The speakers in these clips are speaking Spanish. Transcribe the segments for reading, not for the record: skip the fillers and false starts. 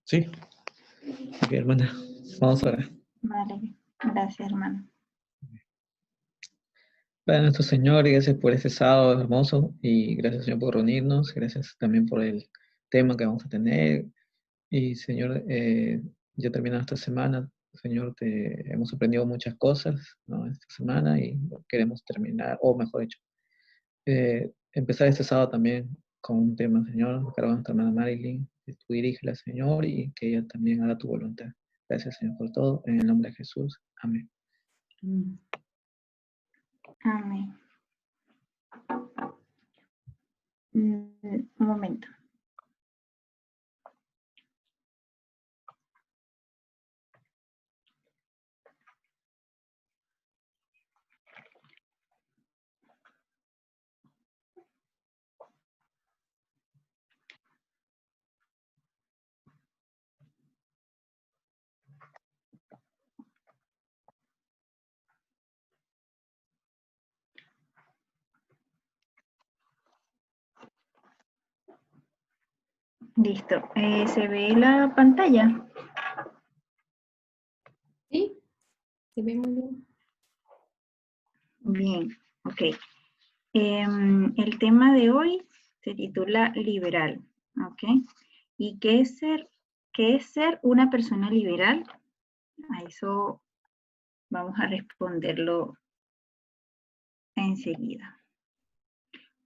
Sí, ok, hermana. Vamos a orar. Vale, gracias, hermano. Padre nuestro Señor, gracias por este sábado hermoso y gracias, Señor, por reunirnos. Gracias también por el tema que vamos a tener. Y, Señor, ya terminando esta semana, Señor, hemos aprendido muchas cosas, ¿no? Esta semana y queremos terminar, o mejor dicho, empezar este sábado también con un tema, Señor, encargado a nuestra hermana Marilyn, que tú dirígela, Señor, y que ella también haga tu voluntad. Gracias, Señor, por todo. En el nombre de Jesús. Amén. Amén. Un momento. Listo. ¿Se ve la pantalla? Sí, se ve muy bien. Bien, ok. El tema de hoy se titula liberal, ¿ok? ¿Y qué es ser una persona liberal? A eso vamos a responderlo enseguida.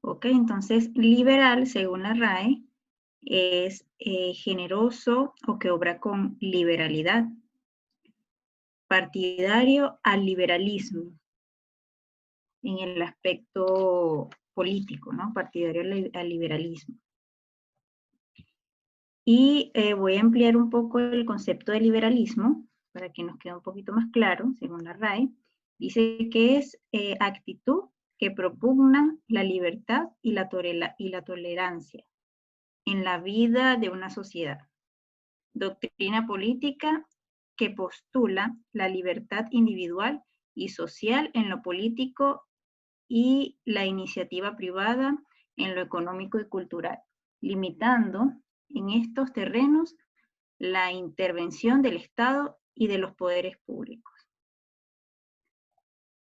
Ok, entonces liberal, según la RAE, es generoso o que obra con liberalidad, partidario al liberalismo en el aspecto político, ¿no? Partidario al liberalismo. Y voy a ampliar un poco el concepto de liberalismo para que nos quede un poquito más claro, según la RAE. Dice que es actitud que propugna la libertad y la tolerancia en la vida de una sociedad. Doctrina política que postula la libertad individual y social en lo político y la iniciativa privada en lo económico y cultural, limitando en estos terrenos la intervención del Estado y de los poderes públicos.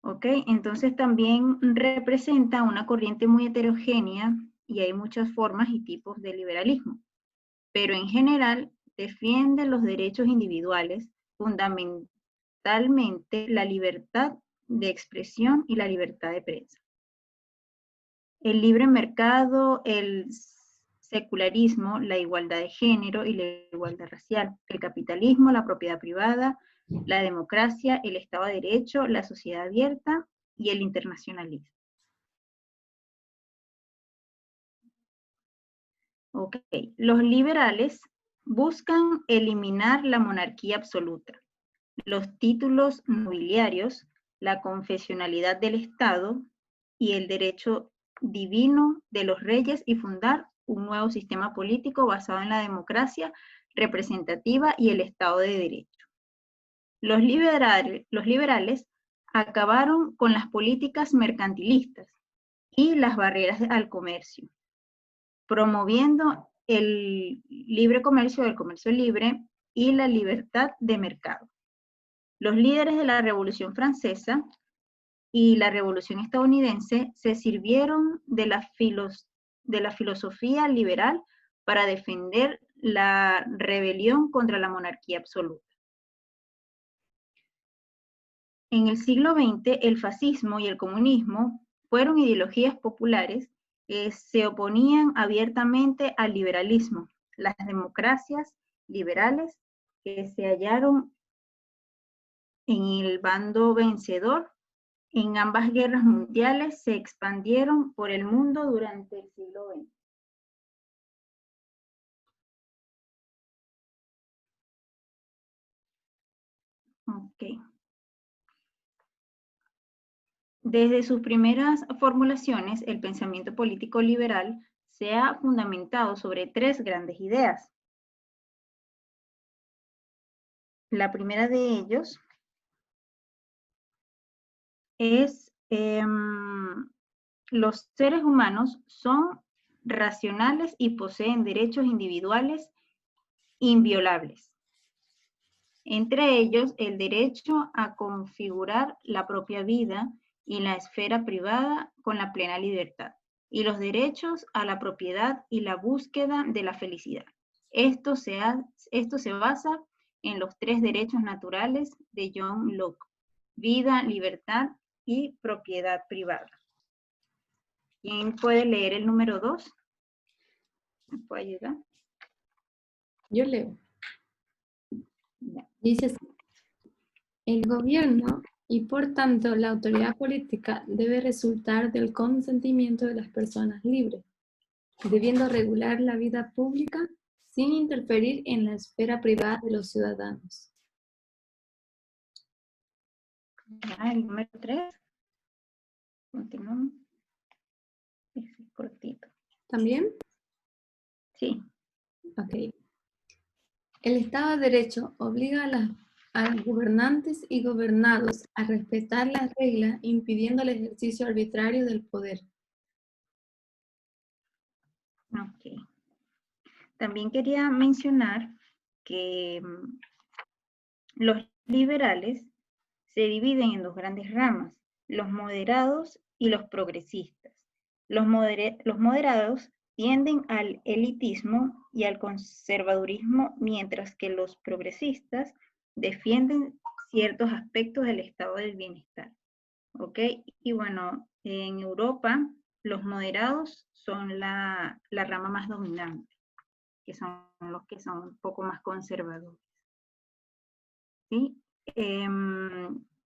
¿Ok? Entonces también representa una corriente muy heterogénea y hay muchas formas y tipos de liberalismo, pero en general defiende los derechos individuales, fundamentalmente la libertad de expresión y la libertad de prensa. El libre mercado, el secularismo, la igualdad de género y la igualdad racial, el capitalismo, la propiedad privada, la democracia, el Estado de Derecho, la sociedad abierta y el internacionalismo. Ok, los liberales buscan eliminar la monarquía absoluta, los títulos nobiliarios, la confesionalidad del Estado y el derecho divino de los reyes y fundar un nuevo sistema político basado en la democracia representativa y el Estado de Derecho. Los liberales acabaron con las políticas mercantilistas y las barreras al comercio, promoviendo el libre comercio, el comercio libre y la libertad de mercado. Los líderes de la Revolución Francesa y la Revolución Estadounidense se sirvieron de la filosofía liberal para defender la rebelión contra la monarquía absoluta. En el siglo XX, el fascismo y el comunismo fueron ideologías populares que se oponían abiertamente al liberalismo. Las democracias liberales que se hallaron en el bando vencedor en ambas guerras mundiales se expandieron por el mundo durante el siglo XX. Ok. Desde sus primeras formulaciones, el pensamiento político liberal se ha fundamentado sobre tres grandes ideas. La primera de ellos es los seres humanos son racionales y poseen derechos individuales inviolables. Entre ellos, el derecho a configurar la propia vida y la esfera privada con la plena libertad, y los derechos a la propiedad y la búsqueda de la felicidad. Esto se basa en los 3 derechos naturales de John Locke: vida, libertad y propiedad privada. ¿Quién puede leer el número 2? ¿Me puede ayudar? Yo leo. Ya. Dice así: el gobierno y por tanto la autoridad política debe resultar del consentimiento de las personas libres, debiendo regular la vida pública sin interferir en la esfera privada de los ciudadanos. Ya, el número 3. Continuamos. Ese es cortito. ¿También? Sí. Ok. El Estado de Derecho obliga a los gobernantes y gobernados a respetar las reglas, impidiendo el ejercicio arbitrario del poder. Ok. También quería mencionar que los liberales se dividen en 2 grandes ramas: los moderados y los progresistas. Los moderados tienden al elitismo y al conservadurismo, mientras que los progresistas defienden ciertos aspectos del estado del bienestar. ¿Ok? Y bueno, en Europa los moderados son la rama más dominante, que son los que son un poco más conservadores. ¿Sí?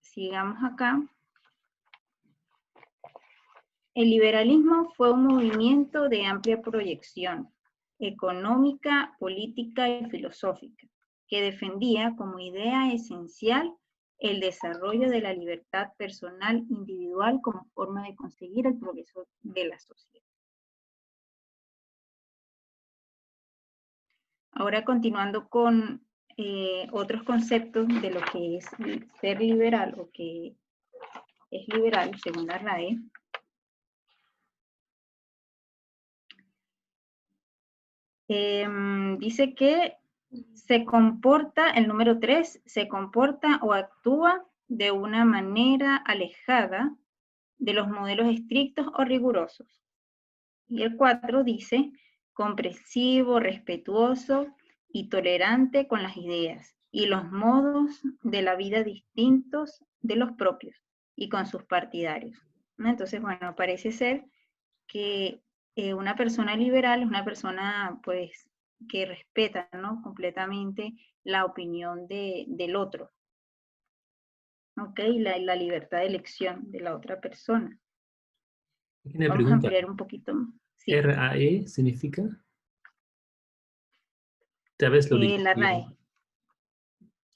Sigamos acá. El liberalismo fue un movimiento de amplia proyección económica, política y filosófica, que defendía como idea esencial el desarrollo de la libertad personal individual como forma de conseguir el progreso de la sociedad. Ahora, continuando con otros conceptos de lo que es ser liberal o que es liberal según la RAE. Dice que se comporta, el número 3, se comporta o actúa de una manera alejada de los modelos estrictos o rigurosos. Y el 4 dice comprensivo, respetuoso y tolerante con las ideas y los modos de la vida distintos de los propios y con sus partidarios. ¿No? Entonces, bueno, parece ser que una persona liberal es una persona, pues, que respeta, ¿no?, completamente la opinión del otro. ¿Ok? La libertad de elección de la otra persona. Una Vamos a pregunta. ampliar un poquito más. Sí. ¿RAE significa? Tal vez lo digo. La RAE.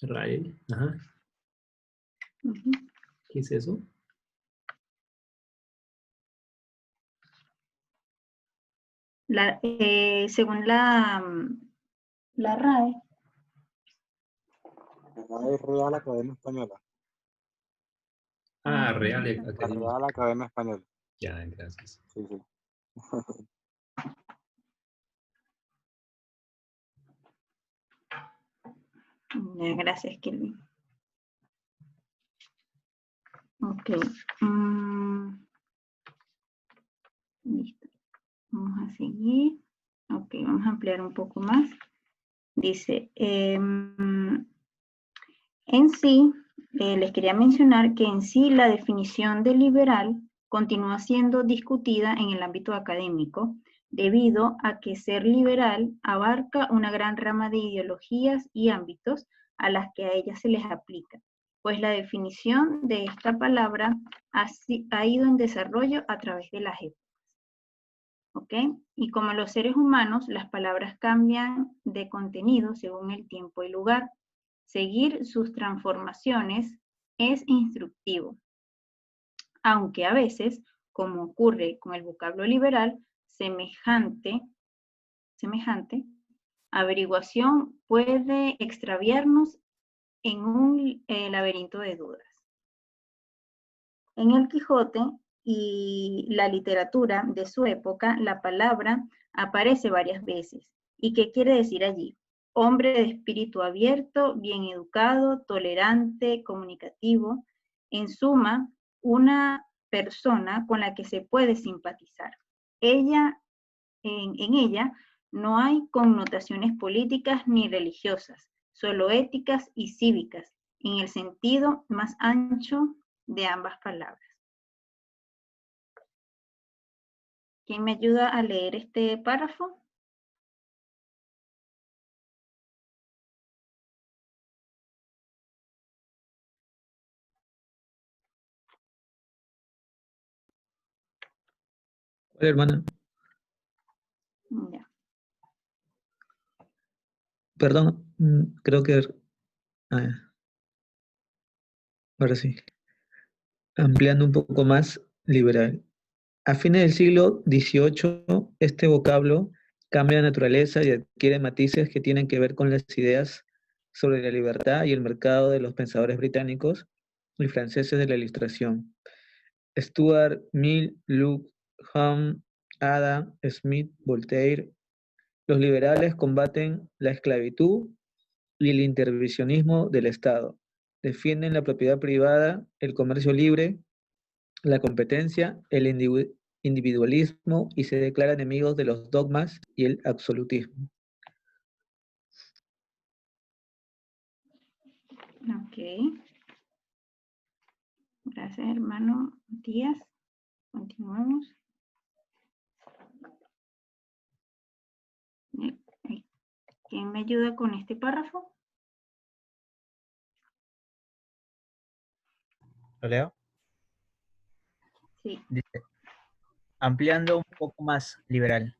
RAE, ajá. Uh-huh. ¿Qué es eso? Según la RAE. La Real Academia Española. Ah, Real La Academia. Real Academia Española. Ya, gracias. Sí, sí. Gracias, Kelvin. Ok. Listo. Vamos a seguir. Ok, vamos a ampliar un poco más. Dice, en sí, les quería mencionar que en sí la definición de liberal continúa siendo discutida en el ámbito académico, debido a que ser liberal abarca una gran rama de ideologías y ámbitos a las que a ellas se les aplica, pues la definición de esta palabra ha ido en desarrollo a través de las épocas. ¿Ok? Y como los seres humanos, las palabras cambian de contenido según el tiempo y lugar. Seguir sus transformaciones es instructivo, aunque a veces, como ocurre con el vocablo liberal, semejante averiguación puede extraviarnos en un laberinto de dudas. En el Quijote y la literatura de su época, la palabra aparece varias veces. ¿Y qué quiere decir allí? hombre de espíritu abierto, bien educado, tolerante, comunicativo. En suma, una persona con la que se puede simpatizar. En ella no hay connotaciones políticas ni religiosas, solo éticas y cívicas, en el sentido más ancho de ambas palabras. ¿Quién me ayuda a leer este párrafo? Hola, hermana. Ya. Perdón, creo que... ahora sí. Ampliando un poco más, liberal. A fines del siglo XVIII, este vocablo cambia de naturaleza y adquiere matices que tienen que ver con las ideas sobre la libertad y el mercado de los pensadores británicos y franceses de la Ilustración. Stuart Mill, Locke, Hume, Adam Smith, Voltaire. Los liberales combaten la esclavitud y el intervencionismo del Estado. Defienden la propiedad privada, el comercio libre, la competencia, el individualismo y se declaran enemigos de los dogmas y el absolutismo. Ok. Gracias, hermano Matías. Continuamos. ¿Quién me ayuda con este párrafo? ¿Lo leo? Sí. Dice, ampliando un poco más liberal.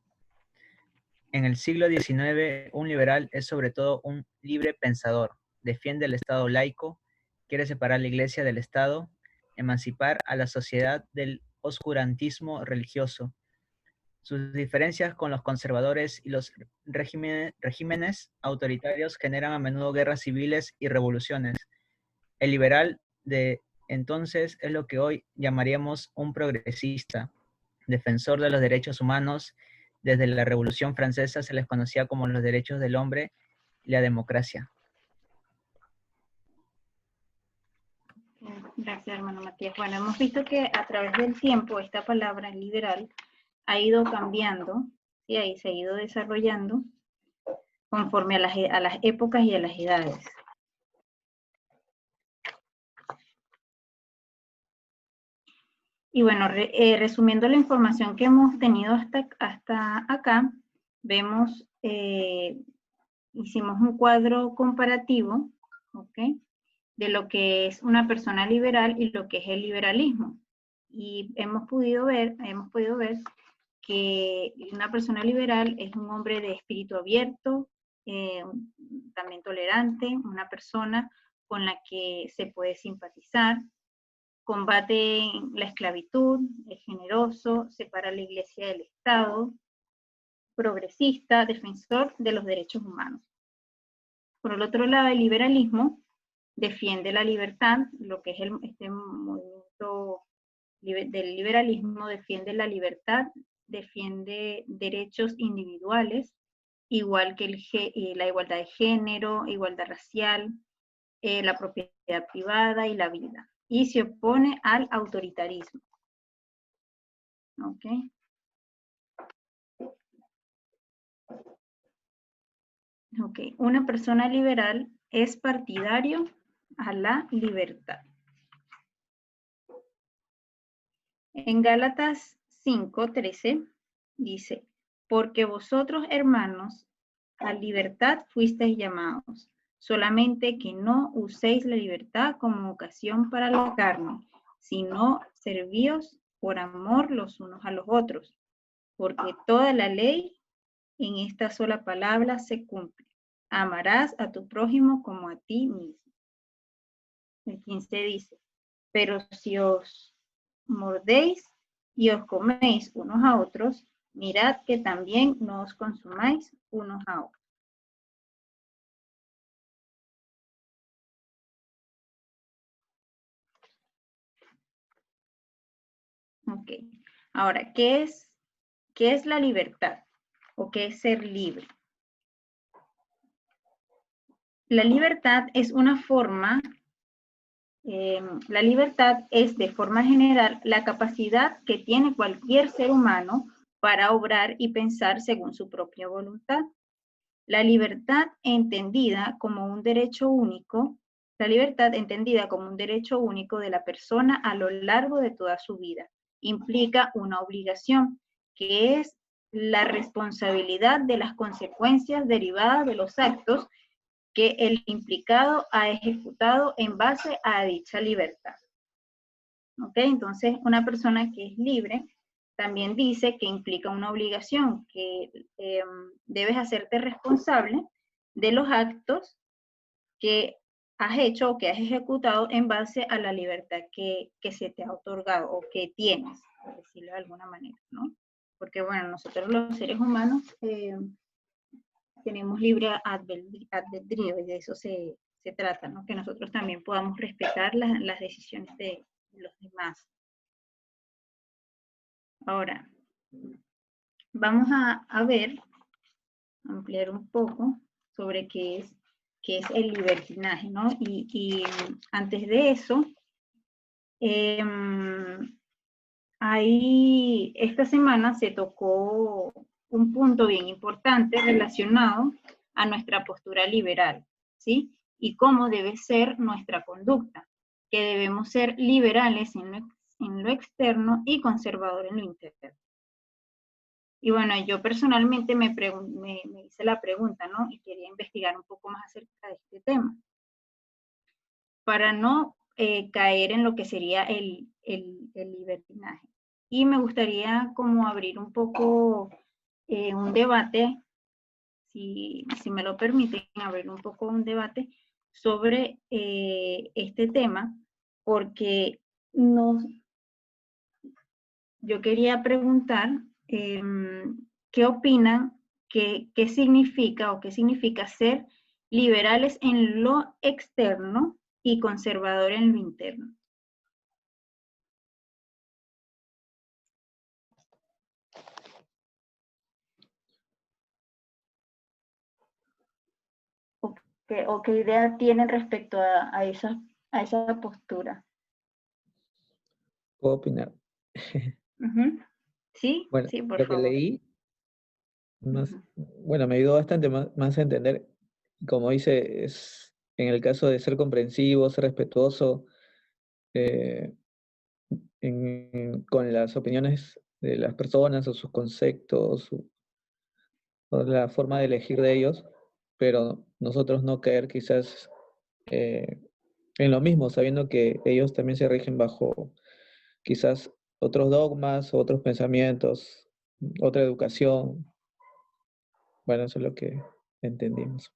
En el siglo XIX, un liberal es sobre todo un libre pensador. Defiende el Estado laico, quiere separar la Iglesia del Estado, emancipar a la sociedad del oscurantismo religioso. Sus diferencias con los conservadores y los regímenes autoritarios generan a menudo guerras civiles y revoluciones. El liberal de entonces es lo que hoy llamaríamos un progresista, defensor de los derechos humanos. Desde la Revolución Francesa se les conocía como los derechos del hombre y la democracia. Gracias, hermano Matías. Bueno, hemos visto que a través del tiempo esta palabra liberal ha ido cambiando, ¿sí? Ahí se ha ido desarrollando conforme a las épocas y a las edades. Y bueno, resumiendo la información que hemos tenido hasta acá, vemos, hicimos un cuadro comparativo, ¿ok?, de lo que es una persona liberal y lo que es el liberalismo. Y hemos podido ver que una persona liberal es un hombre de espíritu abierto, también tolerante, una persona con la que se puede simpatizar, combate la esclavitud, es generoso, separa la Iglesia del Estado, progresista, defensor de los derechos humanos. Por el otro lado, el liberalismo defiende la libertad, lo que es este movimiento del liberalismo defiende la libertad, defiende derechos individuales, igual que la igualdad de género, igualdad racial, la propiedad privada y la vida. Y se opone al autoritarismo. ¿Ok? Ok, una persona liberal es partidario a la libertad. En Gálatas 5:13 dice, porque vosotros, hermanos, a libertad fuisteis llamados, solamente que no uséis la libertad como ocasión para la carne, sino servíos por amor los unos a los otros, porque toda la ley en esta sola palabra se cumple. Amarás a tu prójimo como a ti mismo. El 15 dice, pero si os mordéis y os coméis unos a otros, mirad que también no os consumáis unos a otros. Ok, ahora, ¿qué es la libertad? ¿O qué es ser libre? la libertad es una forma, la libertad es de forma general la capacidad que tiene cualquier ser humano para obrar y pensar según su propia voluntad. La libertad entendida como un derecho único, la libertad entendida como un derecho único de la persona a lo largo de toda su vida, implica una obligación, que es la responsabilidad de las consecuencias derivadas de los actos que el implicado ha ejecutado en base a dicha libertad. ¿Ok? Entonces, una persona que es libre también dice que implica una obligación, que debes hacerte responsable de los actos que has hecho o que has ejecutado en base a la libertad que se te ha otorgado o que tienes, por decirlo de alguna manera, ¿no? Porque, bueno, nosotros los seres humanos tenemos libre albedrío y de eso se trata, ¿no? Que nosotros también podamos respetar las decisiones de los demás. Ahora, vamos a ver, ampliar un poco sobre qué es el libertinaje, ¿no? Y antes de eso, esta semana se tocó un punto bien importante relacionado a nuestra postura liberal, ¿sí? Y cómo debe ser nuestra conducta, que debemos ser liberales en lo externo y conservadores en lo interno. Y bueno, yo personalmente me hice la pregunta, ¿no? Y quería investigar un poco más acerca de este tema, para no caer en lo que sería el libertinaje. Y me gustaría como abrir un poco un debate, si me lo permiten, abrir un poco un debate sobre este tema, porque yo quería preguntar qué opinan, qué significa o qué significa ser liberales en lo externo y conservadores en lo interno. ¿O qué idea tienen respecto a esa postura? ¿Puedo opinar? Sí, Bueno, sí, por lo que favor. leí, bueno, me ayudó bastante más a entender, como dice, es en el caso de ser comprensivo, ser respetuoso eh, con las opiniones de las personas o sus conceptos o la forma de elegir de ellos, pero nosotros no caer quizás en lo mismo, sabiendo que ellos también se rigen bajo quizás otros dogmas, otros pensamientos, otra educación. Bueno, eso es lo que entendimos.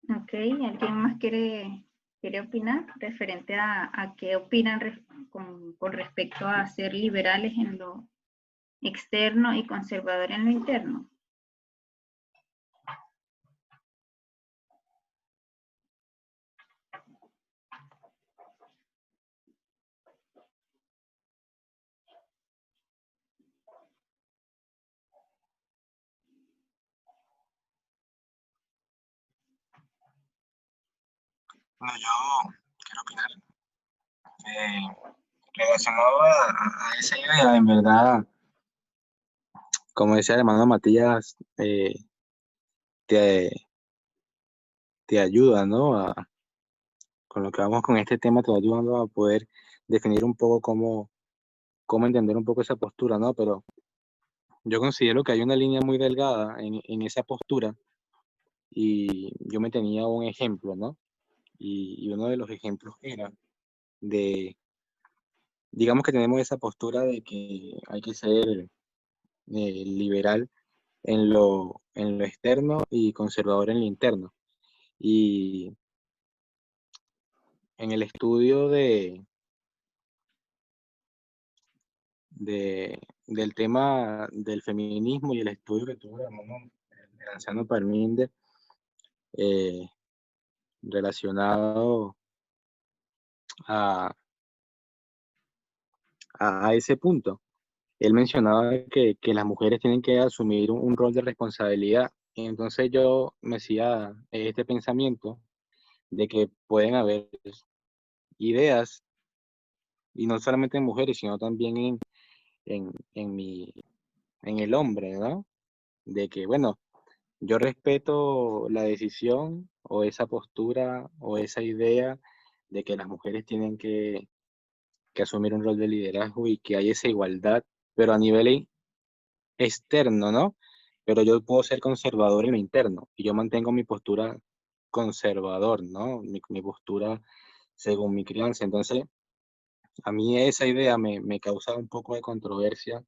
Ok, ¿alguien más quiere opinar referente a qué opinan con respecto a ser liberales en lo externo y conservadores en lo interno? Bueno, yo quiero opinar. Relacionado a esa idea, en verdad, como decía el hermano Matías, te, te ayuda, ¿no? Con lo que vamos con este tema, te va ayudando a poder definir un poco cómo entender un poco esa postura, ¿no? Pero yo considero que hay una línea muy delgada en esa postura y yo me tenía un ejemplo, ¿no? Y uno de los ejemplos era digamos que tenemos esa postura de que hay que ser liberal en lo externo y conservador en lo interno. Y en el estudio del tema del feminismo y el estudio que tuvo el anciano Parminder eh, relacionado a ese punto, él mencionaba que las mujeres tienen que asumir un rol de responsabilidad. Y entonces yo me hacía este pensamiento de que pueden haber ideas, y no solamente en mujeres, sino también en el hombre, ¿no? De que, bueno, yo respeto la decisión o esa postura o esa idea de que las mujeres tienen que asumir un rol de liderazgo y que hay esa igualdad, pero a nivel externo, ¿no? Pero yo puedo ser conservador en lo interno y yo mantengo mi postura conservador, ¿no? Mi postura según mi crianza. Entonces, a mí esa idea me causa un poco de controversia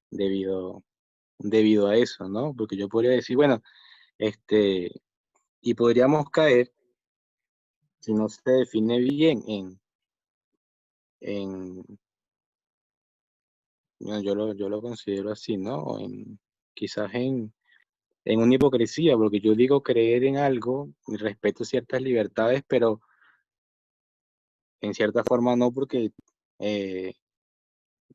debido a eso, ¿no? Porque yo podría decir, bueno, y podríamos caer, si no se define bien en no, yo lo considero así, ¿no? Quizás en una hipocresía, porque yo digo creer en algo y respeto ciertas libertades, pero en cierta forma no, porque eh,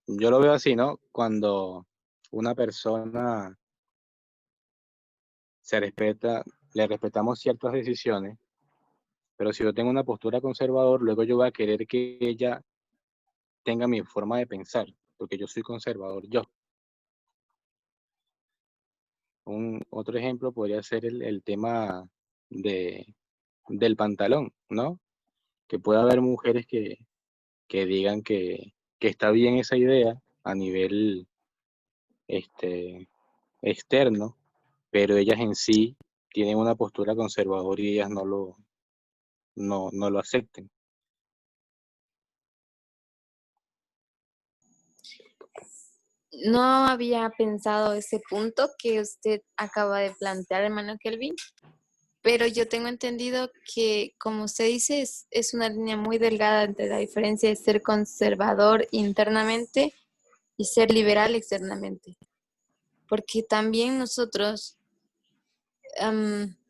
yo lo veo así, ¿no? Cuando una persona se respeta, le respetamos ciertas decisiones, pero si yo tengo una postura conservador, luego yo voy a querer que ella tenga mi forma de pensar, porque yo soy conservador yo. Otro ejemplo podría ser el tema del pantalón, ¿no? Que puede haber mujeres que digan que está bien esa idea a nivel externo, pero ellas en sí tienen una postura conservadora y ellas no lo acepten. No había pensado ese punto que usted acaba de plantear, hermano Kelvin, pero yo tengo entendido que, como usted dice, es una línea muy delgada entre la diferencia de ser conservador internamente y ser liberal externamente, porque también nosotros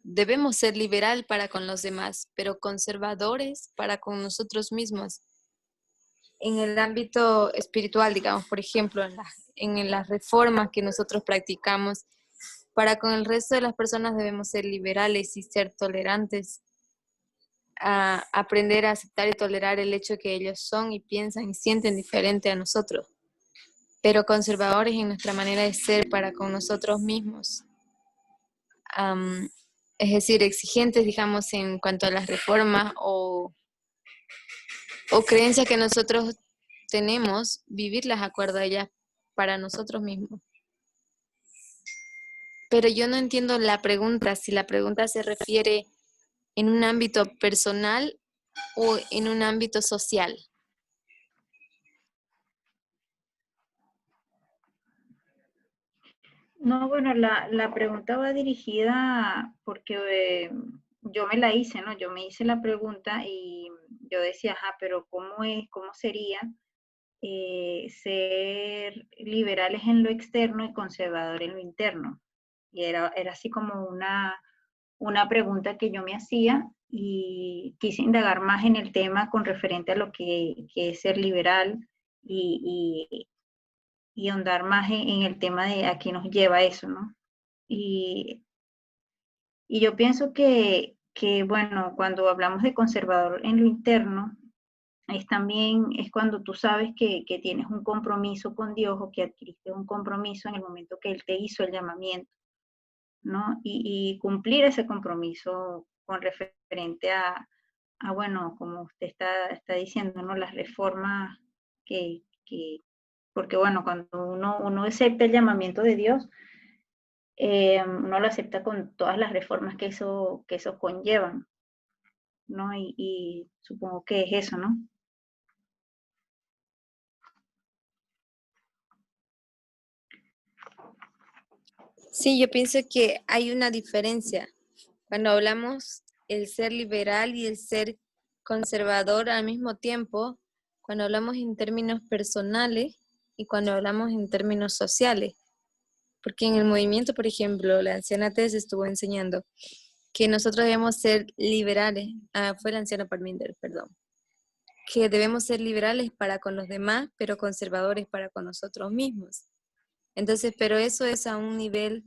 debemos ser liberal para con los demás, pero conservadores para con nosotros mismos. En el ámbito espiritual, digamos, por ejemplo, en las reformas que nosotros practicamos, para con el resto de las personas debemos ser liberales y ser tolerantes, a aprender a aceptar y tolerar el hecho que ellos son y piensan y sienten diferente a nosotros, pero conservadores en nuestra manera de ser para con nosotros mismos. Es decir, exigentes, digamos, en cuanto a las reformas o creencias que nosotros tenemos, vivirlas de acuerdo a ellas para nosotros mismos. Pero yo no entiendo la pregunta, si la pregunta se refiere en un ámbito personal o en un ámbito social. No, bueno, la pregunta va dirigida porque yo me la hice, ¿no? Yo me hice la pregunta y yo decía, ajá, pero cómo sería ser liberales en lo externo y conservadores en lo interno? Y era así como una pregunta que yo me hacía y quise indagar más en el tema con referente a lo que es ser liberal y, y ahondar más en el tema de a qué nos lleva eso, ¿no? Y, y yo pienso bueno, cuando hablamos de conservador en lo interno, es cuando tú sabes que tienes un compromiso con Dios o que adquiriste un compromiso en el momento que Él te hizo el llamamiento, ¿no? Y cumplir ese compromiso con referente bueno, como usted está diciendo, ¿no? Las reformas porque bueno, cuando uno acepta el llamamiento de Dios, uno lo acepta con todas las reformas que eso conllevan, ¿no? Y supongo que es eso, ¿no? Sí, yo pienso que hay una diferencia. Cuando hablamos el ser liberal y el ser conservador al mismo tiempo, cuando hablamos en términos personales y cuando hablamos en términos sociales. Porque en el movimiento, por ejemplo, la anciana Tess estuvo enseñando que nosotros debemos ser liberales, fue la anciana Parminder, perdón, que debemos ser liberales para con los demás, pero conservadores para con nosotros mismos. Entonces, pero eso es a un nivel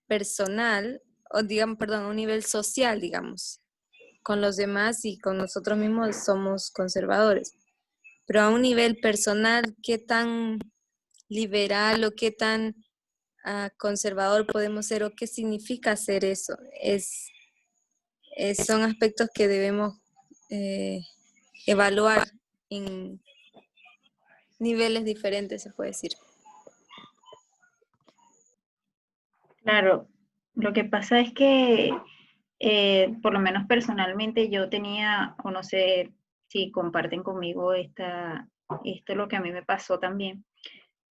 personal, o digamos, perdón, a un nivel social, digamos. Con los demás y con nosotros mismos somos conservadores. Pero a un nivel personal, ¿qué tan liberal o qué tan conservador podemos ser o qué significa ser eso? Son aspectos que debemos evaluar en niveles diferentes, se puede decir. Claro, lo que pasa es que, por lo menos personalmente, yo tenía, o no sé si comparten conmigo esto es lo que a mí me pasó también.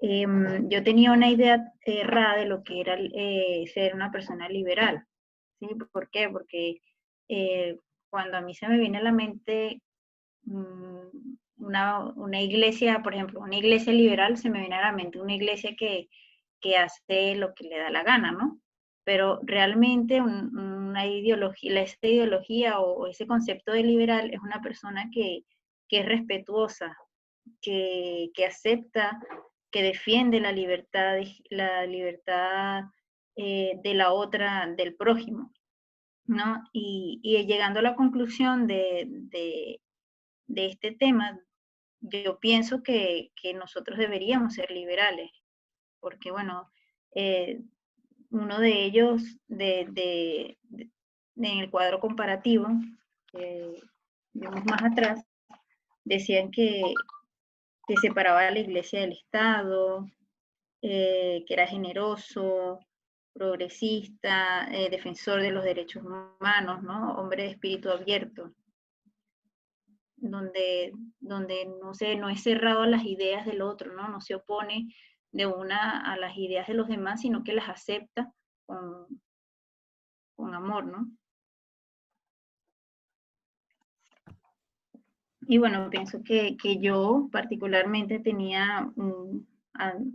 Yo tenía una idea errada de lo que era ser una persona liberal. ¿Sí? ¿Por qué? Porque cuando a mí se me viene a la mente una iglesia, por ejemplo, una iglesia liberal, se me viene a la mente una iglesia que hace lo que le da la gana, ¿no? Pero realmente una ideología, esta ideología o ese concepto de liberal es una persona que es respetuosa, que acepta, que defiende la libertad de la otra, del prójimo, ¿no? Y llegando a la conclusión de este tema, yo pienso que nosotros deberíamos ser liberales, porque bueno, uno de ellos, en el cuadro comparativo, vimos más atrás, decían que separaba a la iglesia del Estado, que era generoso, progresista, defensor de los derechos humanos, ¿no? Hombre de espíritu abierto, donde no es cerrado a las ideas del otro, ¿no? No se opone de una a las ideas de los demás, sino que las acepta con amor, ¿no? Y bueno, pienso que yo particularmente tenía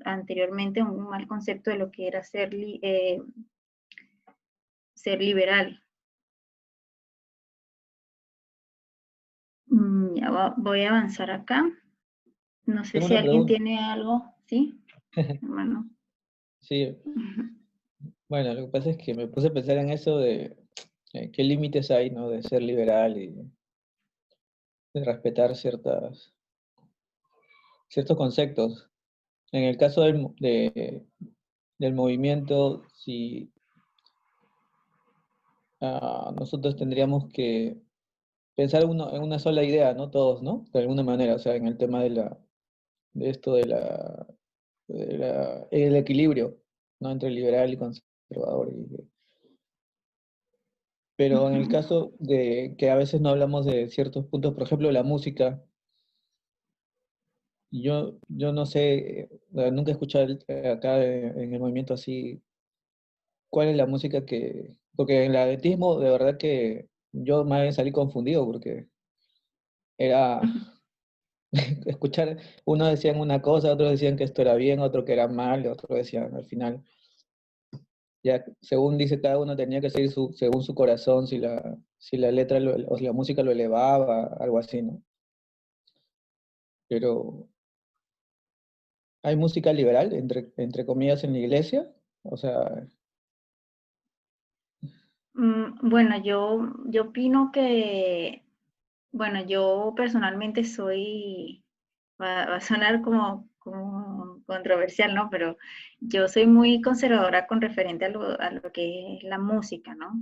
anteriormente un mal concepto de lo que era ser liberal. Ya voy a avanzar acá. No sé Tengo si una alguien pregunta. tiene algo, ¿sí? Hermano. Sí, bueno, lo que pasa es que me puse a pensar en eso de qué límites hay, ¿no? De ser liberal y de respetar ciertos conceptos. En el caso del movimiento, si nosotros tendríamos que pensar en una sola idea, ¿no? Todos, ¿no? De alguna manera, o sea, en el tema de esto el equilibrio, ¿no? Entre liberal y conservador. Pero en el caso de que a veces no hablamos de ciertos puntos, por ejemplo, la música, yo no sé, nunca he escuchado acá en el movimiento así, cuál es la música porque en el atletismo de verdad que yo más bien salí confundido porque era escuchar, unos decían una cosa, otros decían que esto era bien, otro que era mal, otros decían al final, ya según dice cada uno tenía que seguir según su corazón, si la letra o si la música lo elevaba, algo así, ¿no? Pero hay música liberal, entre comillas, en la iglesia, o sea, Bueno, yo opino que, bueno, yo personalmente soy, va a sonar como controversial, ¿no? Pero yo soy muy conservadora con referente a lo que es la música, ¿no?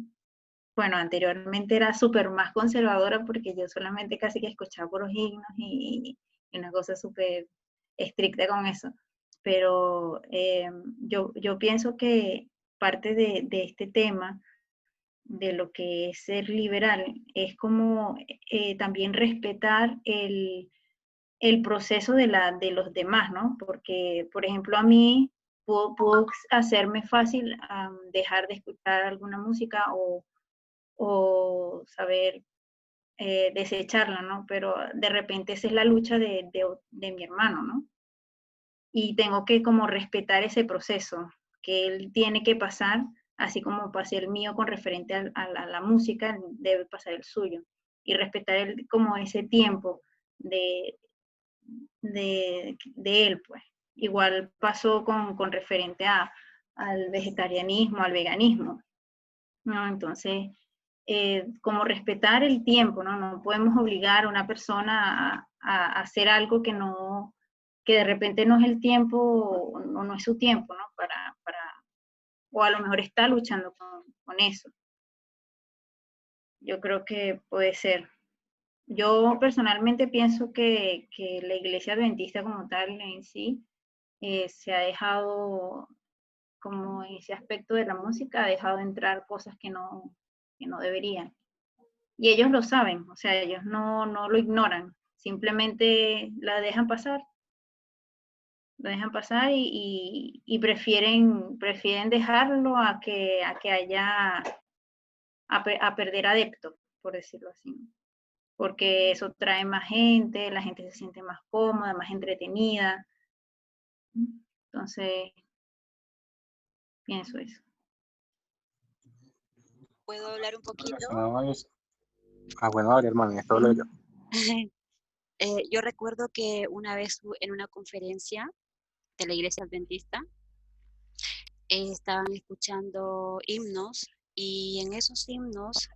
Bueno, anteriormente era súper más conservadora porque yo solamente casi que escuchaba puros himnos y una cosa súper estricta con eso. Pero yo pienso que parte de este tema, de lo que es ser liberal, es como también respetar el proceso de los demás, ¿no? Porque, por ejemplo, a mí pudo hacerme fácil dejar de escuchar alguna música o saber desecharla, ¿no? Pero de repente esa es la lucha de mi hermano, ¿no? Y tengo que como respetar ese proceso que él tiene que pasar, así como pasé el mío con referente a la música, debe pasar el suyo. Y respetar como ese tiempo de él, pues. Igual pasó con referente al vegetarianismo, al veganismo, ¿no? Entonces, como respetar el tiempo, ¿no? No podemos obligar a una persona a hacer algo que de repente no es el tiempo, o no es su tiempo, ¿no? O a lo mejor está luchando con eso. Yo creo que puede ser. Yo personalmente pienso que la iglesia adventista como tal en sí se ha dejado, como en ese aspecto de la música, ha dejado entrar cosas que no deberían. Y ellos lo saben, o sea, ellos no lo ignoran, simplemente la dejan pasar. Lo dejan pasar y prefieren dejarlo a que haya, a perder adeptos, por decirlo así, ¿no? Porque eso trae más gente, la gente se siente más cómoda, más entretenida. Entonces, pienso eso. ¿Puedo hablar un poquito? Relacionado a eso. Bueno, vale, hermano, esto hablo yo. Yo recuerdo que una vez en una conferencia de la iglesia adventista estaban escuchando himnos y en esos himnos,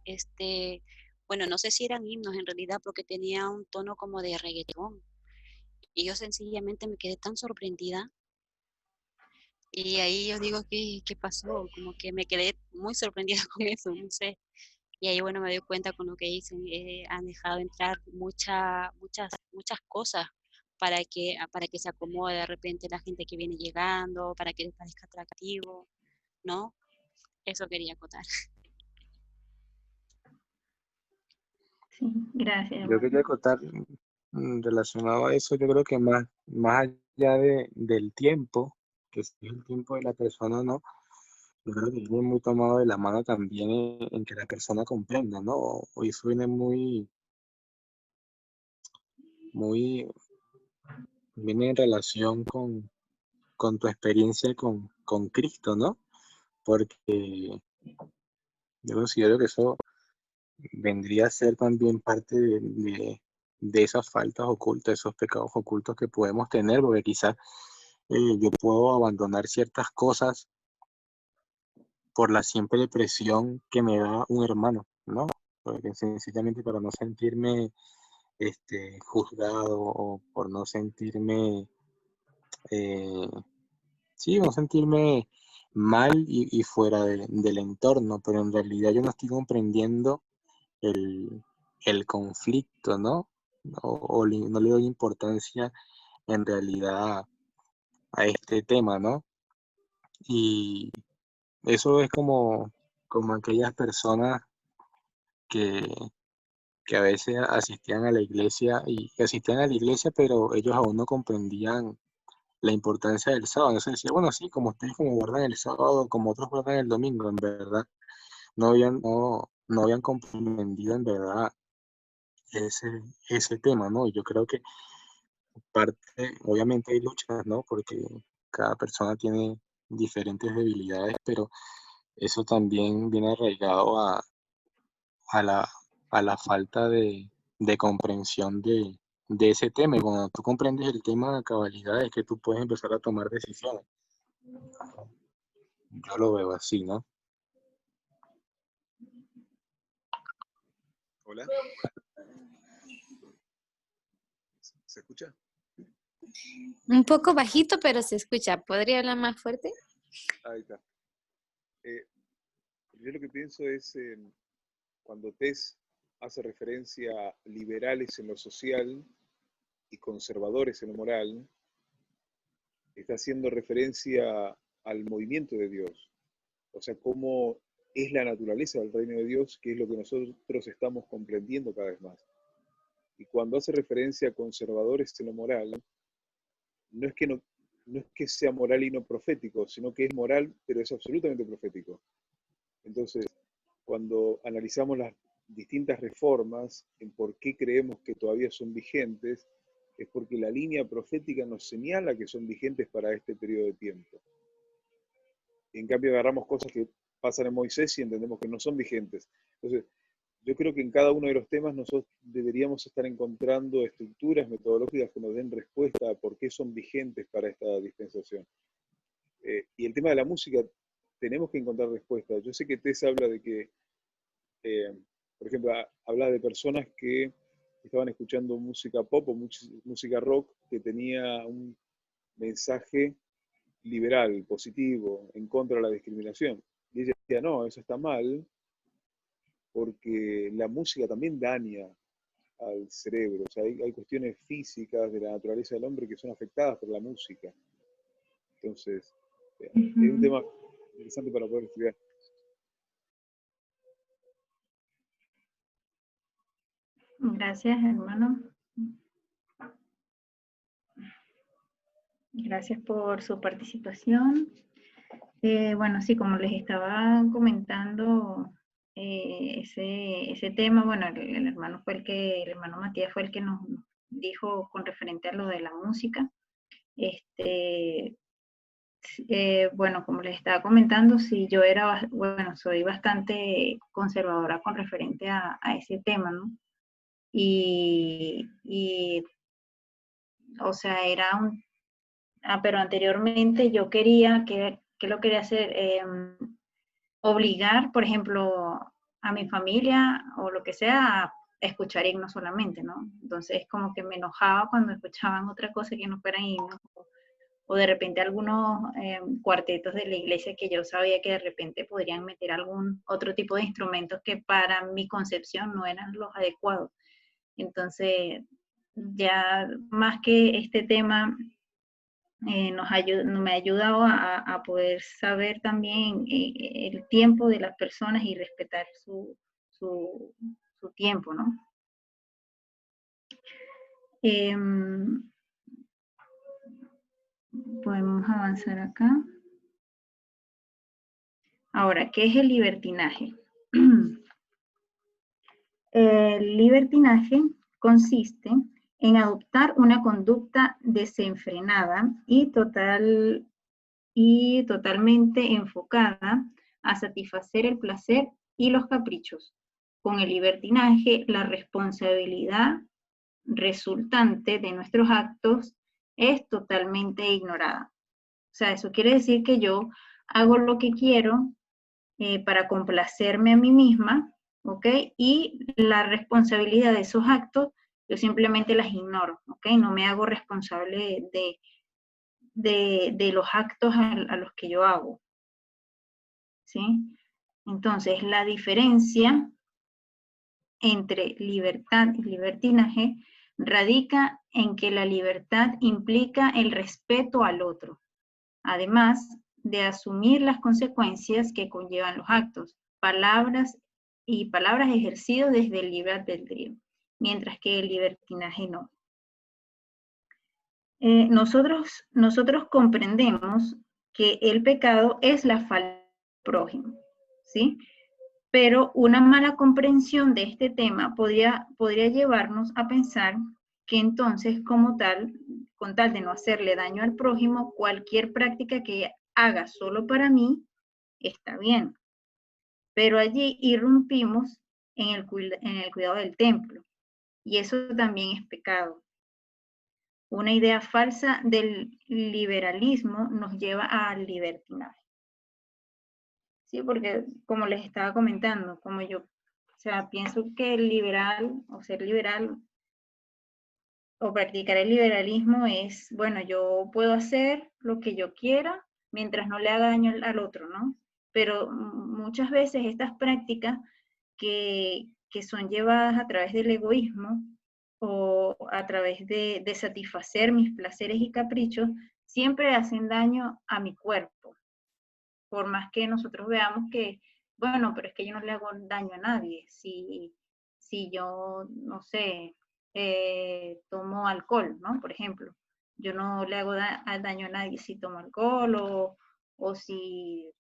bueno, no sé si eran himnos en realidad porque tenía un tono como de reggaetón y yo sencillamente me quedé tan sorprendida y ahí yo digo, ¿qué pasó? Como que me quedé muy sorprendida con eso, no sé. Y ahí, bueno, me doy cuenta con lo que dicen, han dejado entrar muchas cosas para que se acomode de repente la gente que viene llegando, para que les parezca atractivo, ¿no? Eso quería acotar. Sí, gracias, Yo hermano. quería acotar relacionado a eso, yo creo que más allá del tiempo, que si es el tiempo de la persona, ¿no? Yo creo que viene muy tomado de la mano también en que la persona comprenda, ¿no? O eso viene viene en relación con tu experiencia con Cristo, ¿no? Porque yo considero que eso vendría a ser también parte de esas faltas ocultas, esos pecados ocultos que podemos tener, porque quizás yo puedo abandonar ciertas cosas por la simple presión que me da un hermano, ¿no? Porque sencillamente para no sentirme juzgado o por no sentirme, eh, sí, no sentirme mal y fuera del entorno, pero en realidad yo no estoy comprendiendo el, el conflicto, ¿no? No le doy importancia en realidad a este tema, ¿no? Y eso es como aquellas personas que, que a veces asistían a la iglesia y que asistían a la iglesia, pero ellos aún no comprendían la importancia del sábado. Entonces decía, bueno, sí, como ustedes como guardan el sábado, como otros guardan el domingo, en verdad, no habían comprendido en verdad ese tema, ¿no? Y yo creo que obviamente hay luchas, ¿no? Porque cada persona tiene diferentes debilidades, pero eso también viene arraigado a la, a la falta de comprensión de ese tema. Y cuando tú comprendes el tema de cabalidad es que tú puedes empezar a tomar decisiones. Yo lo veo así, ¿no? Hola. ¿Se escucha? Un poco bajito, pero se escucha. ¿Podría hablar más fuerte? Ahí está. Yo lo que pienso es, cuando Tess hace referencia a liberales en lo social y conservadores en lo moral, está haciendo referencia al movimiento de Dios. O sea, cómo es la naturaleza del reino de Dios, que es lo que nosotros estamos comprendiendo cada vez más. Y cuando hace referencia a conservadores en lo moral, no es que sea moral y no profético, sino que es moral, pero es absolutamente profético. Entonces, cuando analizamos las distintas reformas, en por qué creemos que todavía son vigentes, es porque la línea profética nos señala que son vigentes para este periodo de tiempo. En cambio, agarramos cosas que pasan en Moisés y entendemos que no son vigentes. Entonces, yo creo que en cada uno de los temas nosotros deberíamos estar encontrando estructuras metodológicas que nos den respuesta a por qué son vigentes para esta dispensación. Y el tema de la música, tenemos que encontrar respuestas. Yo sé que Tess habla de que, por ejemplo, habla de personas que estaban escuchando música pop o música rock que tenía un mensaje liberal, positivo, en contra de la discriminación. Y ella decía, no, eso está mal, porque la música también daña al cerebro. O sea, hay cuestiones físicas de la naturaleza del hombre que son afectadas por la música. Entonces, es un tema interesante para poder estudiar. Gracias, hermano. Gracias por su participación. Bueno, sí, como les estaba comentando, ese tema, bueno, el hermano Matías fue el que nos dijo con referente a lo de la música. Bueno, como les estaba comentando, sí, yo soy bastante conservadora con referente a ese tema, ¿no? O sea, pero anteriormente yo quería, que lo quería hacer, obligar, por ejemplo, a mi familia o lo que sea a escuchar himnos solamente, ¿no? Entonces como que me enojaba cuando escuchaban otra cosa que no fueran himnos, o de repente algunos cuartetos de la iglesia que yo sabía que de repente podrían meter algún otro tipo de instrumentos que para mi concepción no eran los adecuados. Entonces, ya más que este tema me ha ayudado a poder saber también el tiempo de las personas y respetar su tiempo, ¿no? Podemos avanzar acá. Ahora, ¿qué es el libertinaje? El libertinaje consiste en adoptar una conducta desenfrenada y totalmente enfocada a satisfacer el placer y los caprichos. Con el libertinaje, la responsabilidad resultante de nuestros actos es totalmente ignorada. O sea, eso quiere decir que yo hago lo que quiero para complacerme a mí misma, ¿ok? Y la responsabilidad de esos actos, yo simplemente las ignoro, ¿ok? No me hago responsable de los actos a los que yo hago, ¿sí? Entonces, la diferencia entre libertad y libertinaje radica en que la libertad implica el respeto al otro, además de asumir las consecuencias que conllevan los actos, palabras ejercidas desde el libre albedrío, mientras que el libertinaje no. Nosotros comprendemos que el pecado es la falta del prójimo, ¿sí? Pero una mala comprensión de este tema podría llevarnos a pensar que entonces, con tal de no hacerle daño al prójimo, cualquier práctica que haga solo para mí está bien. Pero allí irrumpimos en el cuidado del templo, y eso también es pecado. Una idea falsa del liberalismo nos lleva al libertinaje. Sí, porque como les estaba comentando, pienso que el liberal, o ser liberal, o practicar el liberalismo es, bueno, yo puedo hacer lo que yo quiera mientras no le haga daño al otro, ¿no? Pero muchas veces estas prácticas que son llevadas a través del egoísmo o a través de satisfacer mis placeres y caprichos, siempre hacen daño a mi cuerpo. Por más que nosotros veamos que, bueno, pero es que yo no le hago daño a nadie. Si yo, no sé, tomo alcohol, ¿no? Por ejemplo, yo no le hago daño a nadie si tomo alcohol o si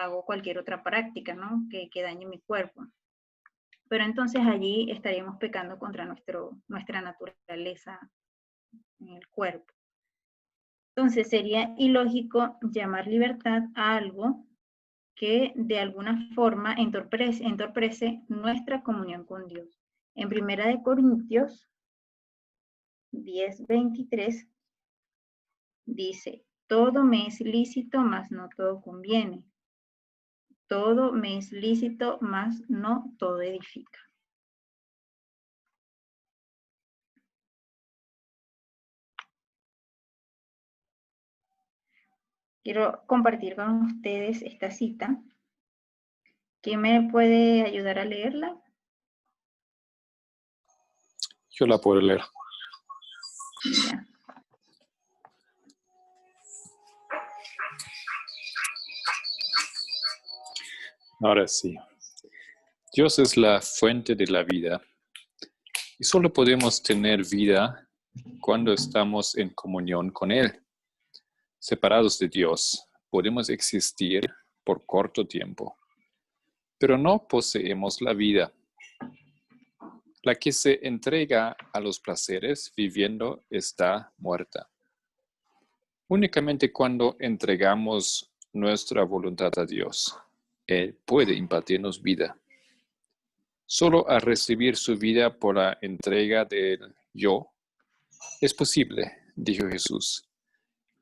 hago cualquier otra práctica, ¿no? Que dañe mi cuerpo. Pero entonces allí estaríamos pecando contra nuestra naturaleza en el cuerpo. Entonces sería ilógico llamar libertad a algo que de alguna forma entorpece nuestra comunión con Dios. En 1 Corintios 10:23 dice, todo me es lícito, mas no todo conviene. Todo me es lícito, mas no todo edifica. Quiero compartir con ustedes esta cita. ¿Quién me puede ayudar a leerla? Yo la puedo leer. Ya. Ahora sí. Dios es la fuente de la vida y solo podemos tener vida cuando estamos en comunión con Él. Separados de Dios, podemos existir por corto tiempo, pero no poseemos la vida. La que se entrega a los placeres viviendo está muerta. Únicamente cuando entregamos nuestra voluntad a Dios, Él puede impartirnos vida. Solo al recibir su vida por la entrega del yo, es posible, dijo Jesús,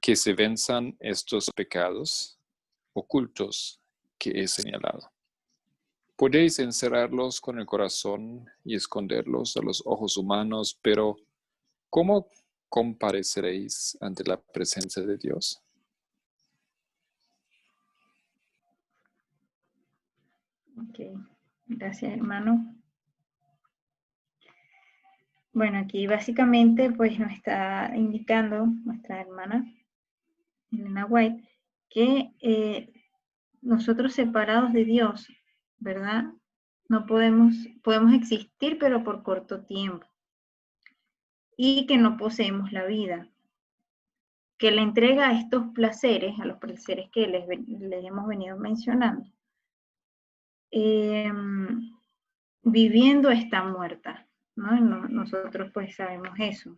que se venzan estos pecados ocultos que he señalado. Podéis encerrarlos con el corazón y esconderlos a los ojos humanos, pero ¿cómo compareceréis ante la presencia de Dios? Ok, gracias hermano. Bueno, aquí básicamente pues nos está indicando nuestra hermana Elena White que nosotros separados de Dios, ¿verdad? No podemos existir pero por corto tiempo y que no poseemos la vida. Que la entrega a estos placeres, a los placeres que les hemos venido mencionando, viviendo está muerta, ¿no? Nosotros pues sabemos eso.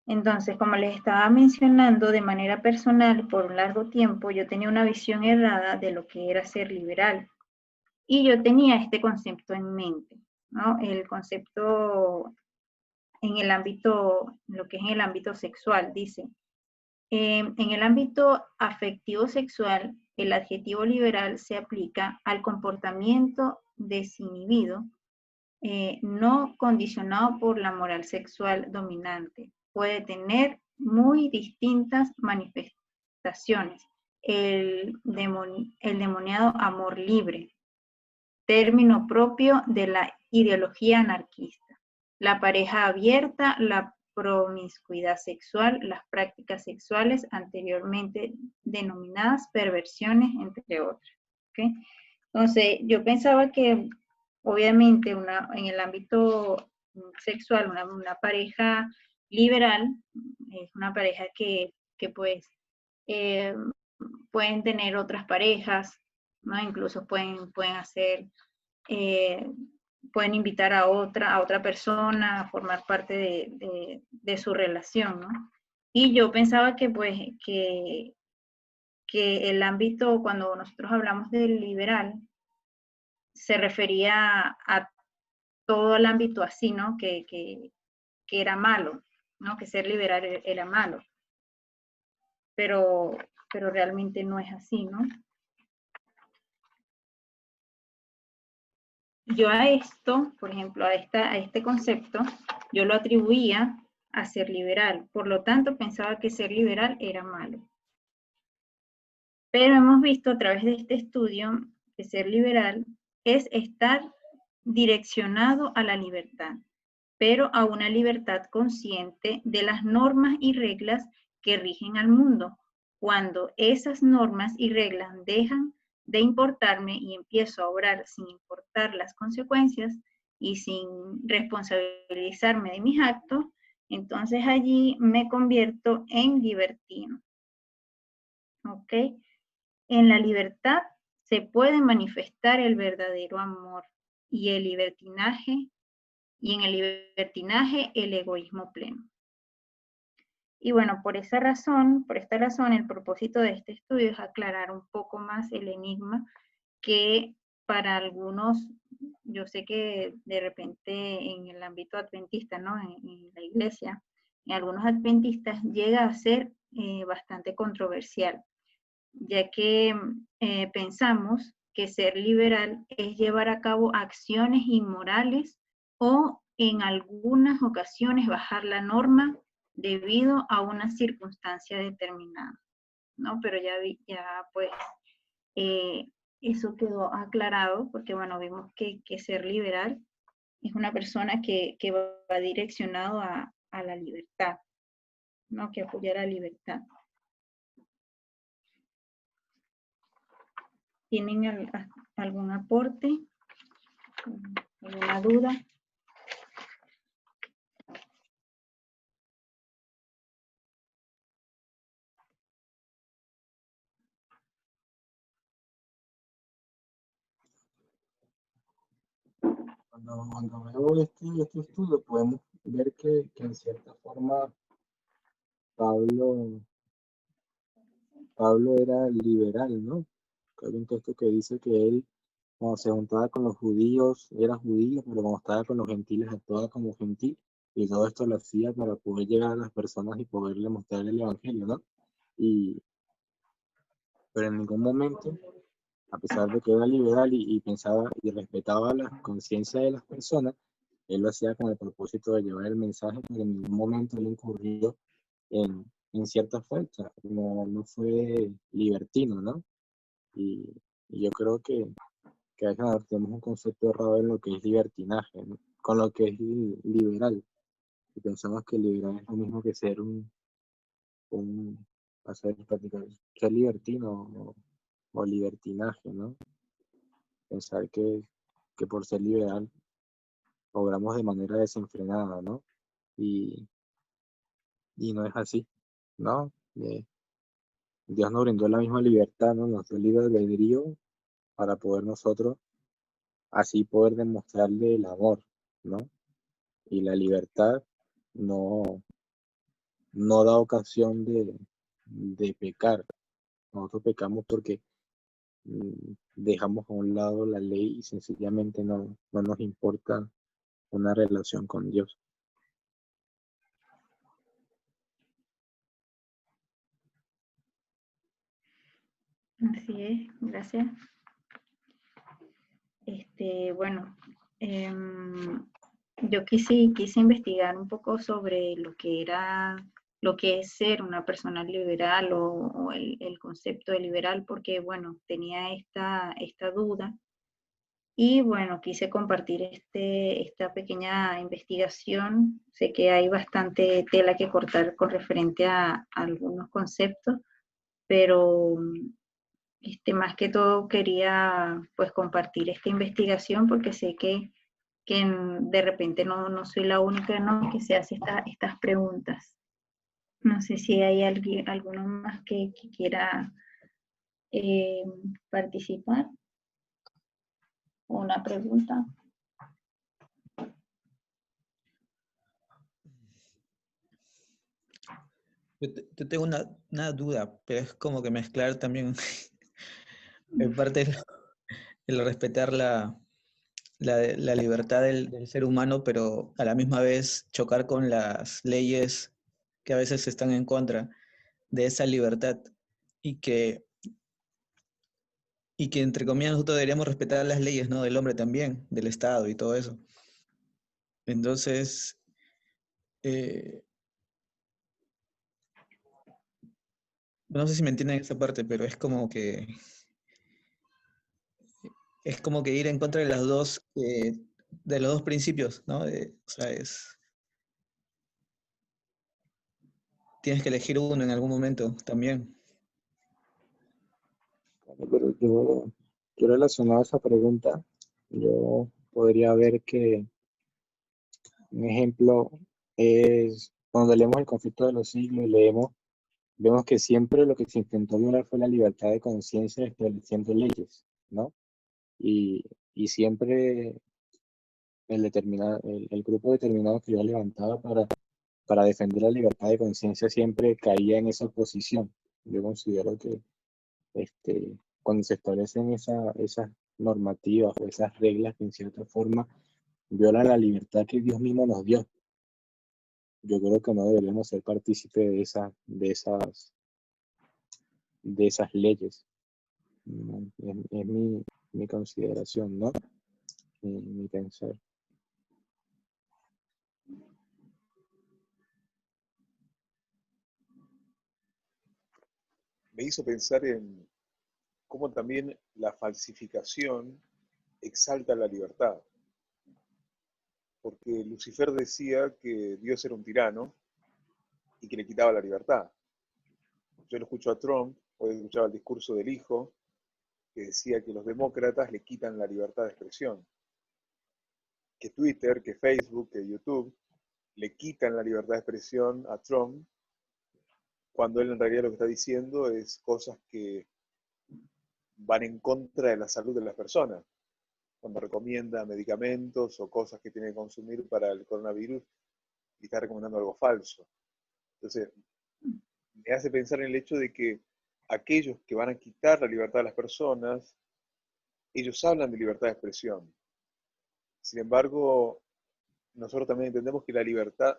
Entonces, como les estaba mencionando, de manera personal, por un largo tiempo, yo tenía una visión errada de lo que era ser liberal. Y yo tenía este concepto en mente, ¿no? El concepto en el ámbito, lo que es en el ámbito sexual, dice. En el ámbito afectivo sexual, el adjetivo liberal se aplica al comportamiento desinhibido, no condicionado por la moral sexual dominante. Puede tener muy distintas manifestaciones. El demoniado amor libre, término propio de la ideología anarquista. La pareja abierta, la promiscuidad sexual, las prácticas sexuales anteriormente denominadas perversiones, entre otras. ¿Okay? Entonces, yo pensaba que obviamente en el ámbito sexual, una pareja liberal es una pareja que pues pueden tener otras parejas, ¿no? Incluso pueden hacer, pueden invitar a otra persona a formar parte de su relación, ¿no? Y yo pensaba que pues que el ámbito, cuando nosotros hablamos del liberal, se refería a todo el ámbito así, ¿no? Que era malo, ¿no? Que ser liberal era malo. Pero realmente no es así, ¿no? Yo a esto, por ejemplo, a este concepto, yo lo atribuía a ser liberal. Por lo tanto, pensaba que ser liberal era malo. Pero hemos visto a través de este estudio que ser liberal es estar direccionado a la libertad, pero a una libertad consciente de las normas y reglas que rigen al mundo. Cuando esas normas y reglas dejan de importarme y empiezo a obrar sin importar las consecuencias y sin responsabilizarme de mis actos, entonces allí me convierto en libertino. ¿Ok? En la libertad se puede manifestar el verdadero amor y el libertinaje, y en el libertinaje el egoísmo pleno. Y bueno, por esta razón, el propósito de este estudio es aclarar un poco más el enigma que para algunos, yo sé que de repente en el ámbito adventista, ¿no? En la iglesia, en algunos adventistas llega a ser bastante controversial, ya que pensamos que ser liberal es llevar a cabo acciones inmorales o en algunas ocasiones bajar la norma debido a una circunstancia determinada, ¿no? Pero ya pues eso quedó aclarado porque, bueno, vimos que ser liberal es una persona que va direccionado a la libertad, ¿no? Que apoya la libertad. ¿Tienen algún aporte? ¿Alguna duda? Cuando veo este estudio, podemos ver que en cierta forma Pablo era liberal, ¿no? Hay un texto que dice que él, cuando se juntaba con los judíos, era judío, pero cuando estaba con los gentiles, actuaba como gentil, y todo esto lo hacía para poder llegar a las personas y poderle mostrar el evangelio, ¿no? Pero en ningún momento, a pesar de que era liberal y pensaba y respetaba la conciencia de las personas, él lo hacía con el propósito de llevar el mensaje, pero en ningún momento él incurrió en ciertas faltas, no fue libertino, ¿no? Y yo creo que a veces tenemos un concepto errado en lo que es libertinaje, ¿no? Con lo que es liberal. Y pensamos que liberal es lo mismo que ser ser libertino o libertinaje, ¿no? Pensar que por ser liberal obramos de manera desenfrenada, ¿no? Y no es así, ¿no? Dios nos brindó la misma libertad, ¿no? Nos dio libre albedrío para poder nosotros así poder demostrarle el amor, ¿no? Y la libertad no da ocasión de pecar. Nosotros pecamos porque dejamos a un lado la ley y sencillamente no nos importa una relación con Dios. Así es, gracias. Bueno, yo quise investigar un poco sobre lo que es ser una persona liberal o el concepto de liberal, porque, bueno, tenía esta duda. Y, bueno, quise compartir esta pequeña investigación. Sé que hay bastante tela que cortar con referente a algunos conceptos, pero más que todo quería pues compartir esta investigación porque sé que de repente no soy la única, ¿no?, que se hace estas preguntas. No sé si hay alguno más que quiera participar. Una pregunta. Yo tengo una duda, pero es como que mezclar también en parte el respetar la libertad del ser humano, pero a la misma vez chocar con las leyes que a veces están en contra de esa libertad y que entre comillas nosotros deberíamos respetar las leyes, ¿no?, del hombre también, del Estado y todo eso. Entonces, no sé si me entienden esa parte, pero es como que ir en contra de los dos principios, ¿no? O sea, tienes que elegir uno en algún momento también. Pero yo relacionado a esa pregunta, yo podría ver que un ejemplo es cuando leemos el conflicto de los siglos y vemos que siempre lo que se intentó violar fue la libertad de conciencia estableciendo leyes, ¿no? Y siempre el grupo determinado que yo levantaba para defender la libertad de conciencia siempre caía en esa posición. Yo considero que cuando se establecen esas normativas o esas reglas que en cierta forma violan la libertad que Dios mismo nos dio, yo creo que no deberíamos ser partícipes de esas leyes. Es mi consideración, ¿no? Mi pensar. Me hizo pensar en cómo también la falsificación exalta la libertad. Porque Lucifer decía que Dios era un tirano y que le quitaba la libertad. Yo lo escucho a Trump, hoy escuchaba el discurso del hijo, que decía que los demócratas le quitan la libertad de expresión. Que Twitter, que Facebook, que YouTube le quitan la libertad de expresión a Trump, cuando él en realidad lo que está diciendo es cosas que van en contra de la salud de las personas. Cuando recomienda medicamentos o cosas que tiene que consumir para el coronavirus y está recomendando algo falso. Entonces, me hace pensar en el hecho de que aquellos que van a quitar la libertad a las personas, ellos hablan de libertad de expresión. Sin embargo, nosotros también entendemos que la libertad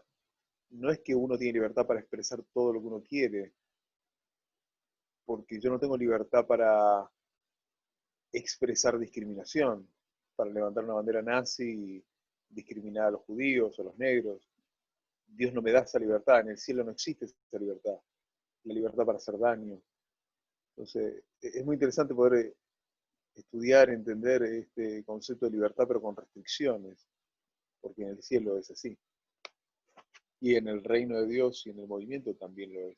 no es que uno tiene libertad para expresar todo lo que uno quiere, porque yo no tengo libertad para expresar discriminación, para levantar una bandera nazi y discriminar a los judíos o a los negros. Dios no me da esa libertad, en el cielo no existe esa libertad, la libertad para hacer daño. Entonces, es muy interesante poder estudiar, entender este concepto de libertad, pero con restricciones, porque en el cielo es así. Y en el reino de Dios y en el movimiento también lo es.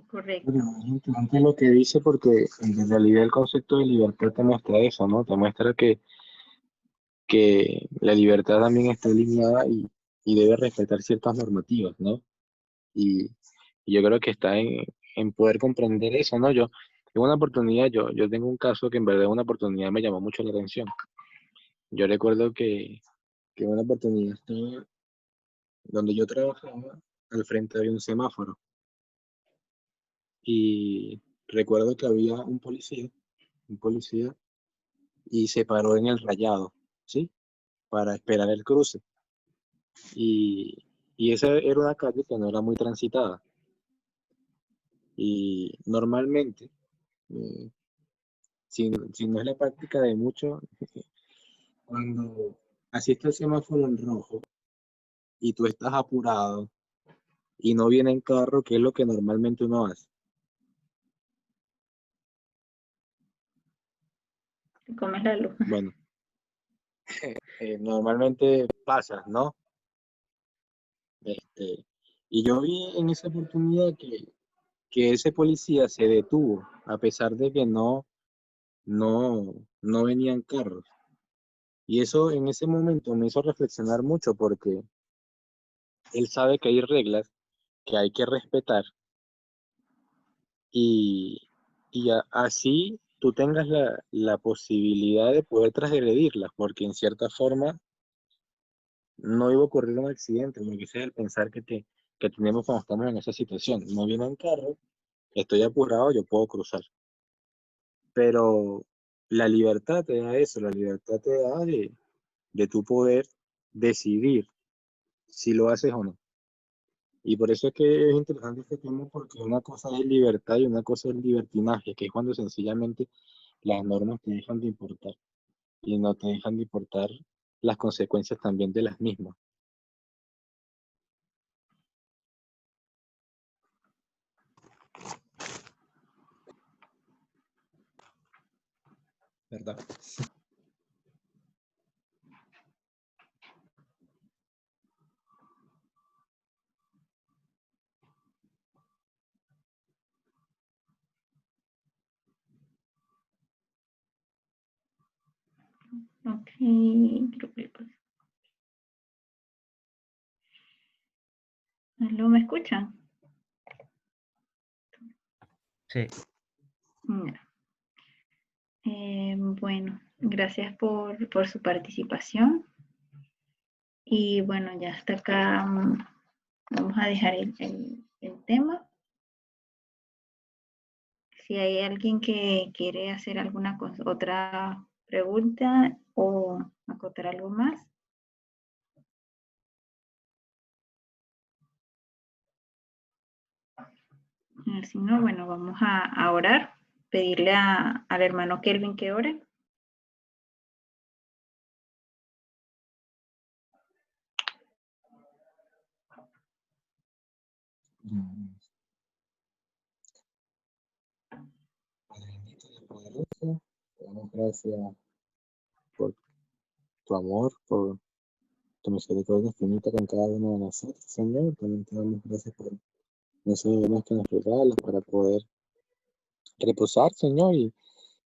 Correcto. Pero es importante lo que dice porque en realidad el concepto de libertad te muestra eso, ¿no? Te muestra que la libertad también está alineada y debe respetar ciertas normativas, ¿no? Y yo creo que está en poder comprender eso, ¿no? Yo en una oportunidad, yo tengo un caso que en verdad una oportunidad me llamó mucho la atención. Yo recuerdo que en una oportunidad estaba donde yo trabajaba, al frente había un semáforo. Y recuerdo que había un policía, y se paró en el rayado, ¿sí? Para esperar el cruce. Y esa era una calle que no era muy transitada. Y normalmente, si no es la práctica de muchos, cuando asiste el semáforo en rojo y tú estás apurado y no viene en carro, ¿qué es lo que normalmente uno hace? Te comes la luz. Bueno, normalmente pasa, ¿no? Y yo vi en esa oportunidad que ese policía se detuvo, a pesar de que no venían carros. Y eso en ese momento me hizo reflexionar mucho porque él sabe que hay reglas que hay que respetar y así tú tengas la posibilidad de poder transgredirlas, porque en cierta forma no iba a ocurrir un accidente, porque ese es el pensar que tenemos cuando estamos en esa situación. No viene en carro, estoy apurado, yo puedo cruzar. Pero la libertad te da eso, la libertad te da de tu poder decidir si lo haces o no. Y por eso es que es interesante este tema, porque una cosa es libertad y una cosa es libertinaje, que es cuando sencillamente las normas te dejan de importar y no te dejan de importar las consecuencias también de las mismas. ¿Verdad? Ok, creo que pasa. ¿Aló, me escuchan? Sí. No. Bueno, gracias por su participación. Y bueno, ya hasta acá vamos a dejar el tema. Si hay alguien que quiere hacer alguna otra pregunta o acotar algo más. Si no, bueno, vamos a orar, pedirle al hermano Kelvin que ore. Padre bendito y poderoso, te damos gracias por tu amor, por tu misericordia infinita con cada uno de nosotros, Señor. También te damos gracias por esos dones que nos regalas para poder reposar, Señor, y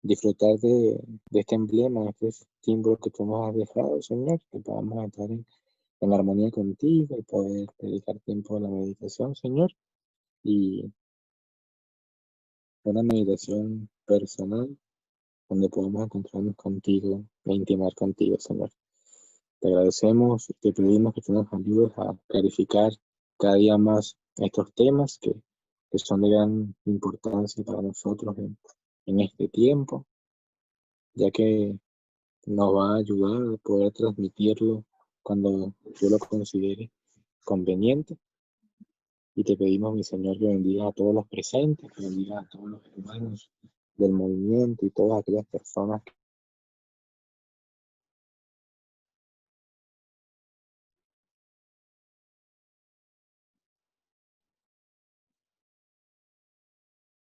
disfrutar de este emblema, de este símbolo que tú nos has dejado, Señor, que podamos estar en armonía contigo y poder dedicar tiempo a la meditación, Señor, y una meditación personal donde podamos encontrarnos contigo e intimar contigo, Señor. Te agradecemos y te pedimos que tú nos ayudes a clarificar cada día más estos temas que son de gran importancia para nosotros en este tiempo, ya que nos va a ayudar a poder transmitirlo cuando yo lo considere conveniente. Y te pedimos, mi Señor, que bendiga a todos los presentes, que bendiga a todos los hermanos del movimiento y todas aquellas personas